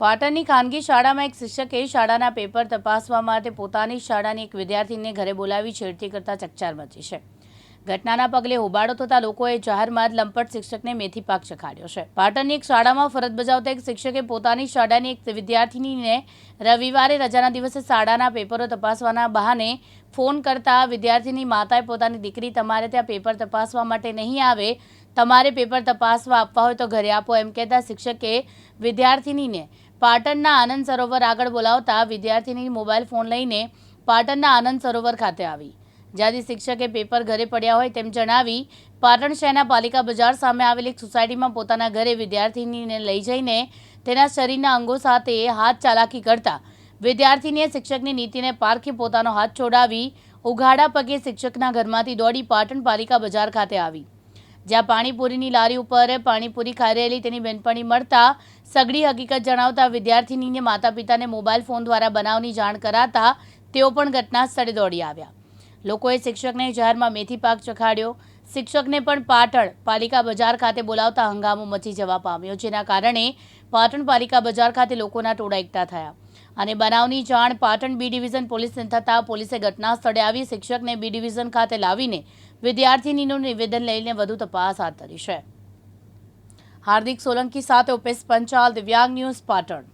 પાટણની ખાનગી શાળામાં એક શિક્ષકે શાળાના પેપર તપાસવા માટે પોતાની શાળાની એક વિદ્યાર્થીને ઘરે બોલાવી છેડતી કરતા ચકચાર મચી છે. ઘટનાના પગલે હોબાળો થતા લોકોએ જાહેરમાં જ લંપટ શિક્ષકને મેથી પાક ચખાડ્યો છે. પાટણની એક શાળામાં ફરજ બજાવતા એક શિક્ષકે પોતાની શાળાની એક વિદ્યાર્થીનીને રવિવારે રજાના દિવસે શાળાના પેપરો તપાસવાના બહાને ફોન કરતા વિદ્યાર્થીની માતાએ પોતાની દીકરી તમારે ત્યાં પેપર તપાસવા માટે નહીં આવે, તમારે પેપર તપાસવા આપવા હોય તો ઘરે આપો એમ કહેતા શિક્ષકે વિદ્યાર્થીનીને પાટણના આનંદ સરોવર આગળ બોલાવતા વિદ્યાર્થીની મોબાઈલ ફોન લઈને પાટણના આનંદ સરોવર ખાતે આવી, જ્યાંથી શિક્ષકે પેપર ઘરે પડ્યા હોય તેમ જણાવી પાટણ શહેરના પાલિકા બજાર સામે આવેલી એક સોસાયટીમાં પોતાના ઘરે વિદ્યાર્થીનીને લઈ જઈને તેના શરીરના અંગો સાથે હાથ ચાલાકી કરતા વિદ્યાર્થીનીએ શિક્ષકની નીતિને પારખી પોતાનો હાથ છોડાવી ઉઘાડા પગે શિક્ષકના ઘરમાંથી દોડી પાટણ પાલિકા બજાર ખાતે આવી, જ્યાં પાણીપુરીની લારી ઉપર પાણીપુરી ખાઈ રહેલી તેની બહેનપણી મળતા સઘળી હકીકત જણાવતા વિદ્યાર્થીનીને માતા પિતાને મોબાઈલ ફોન દ્વારા બનાવની જાણ કરાતા તેઓ પણ ઘટના સ્થળે દોડી આવ્યા. લોકોએ શિક્ષકને જાહેરમાં મેથી પાક ચખાડ્યો. શિક્ષકને પણ પાટણ પાલિકા બજાર ખાતે બોલાવતા હંગામો મચી જવા પામ્યો, જેના કારણે પાટણ પાલિકા બજાર ખાતે લોકોના ટોળા એકઠા થયા અને બનાવની જાણ પાટણ બી ડિવિઝન પોલીસને થતાં પોલીસે ઘટના સ્થળે આવી શિક્ષકને બી ડિવિઝન ખાતે લાવીને વિદ્યાર્થીનીનું નિવેદન લઈને વધુ તપાસ હાથ ધરી છે. હાર્દિક સોલંકી સાથે ઉપેશ પંચાલ, દિવ્યાંગ ન્યૂઝ, પાટણ.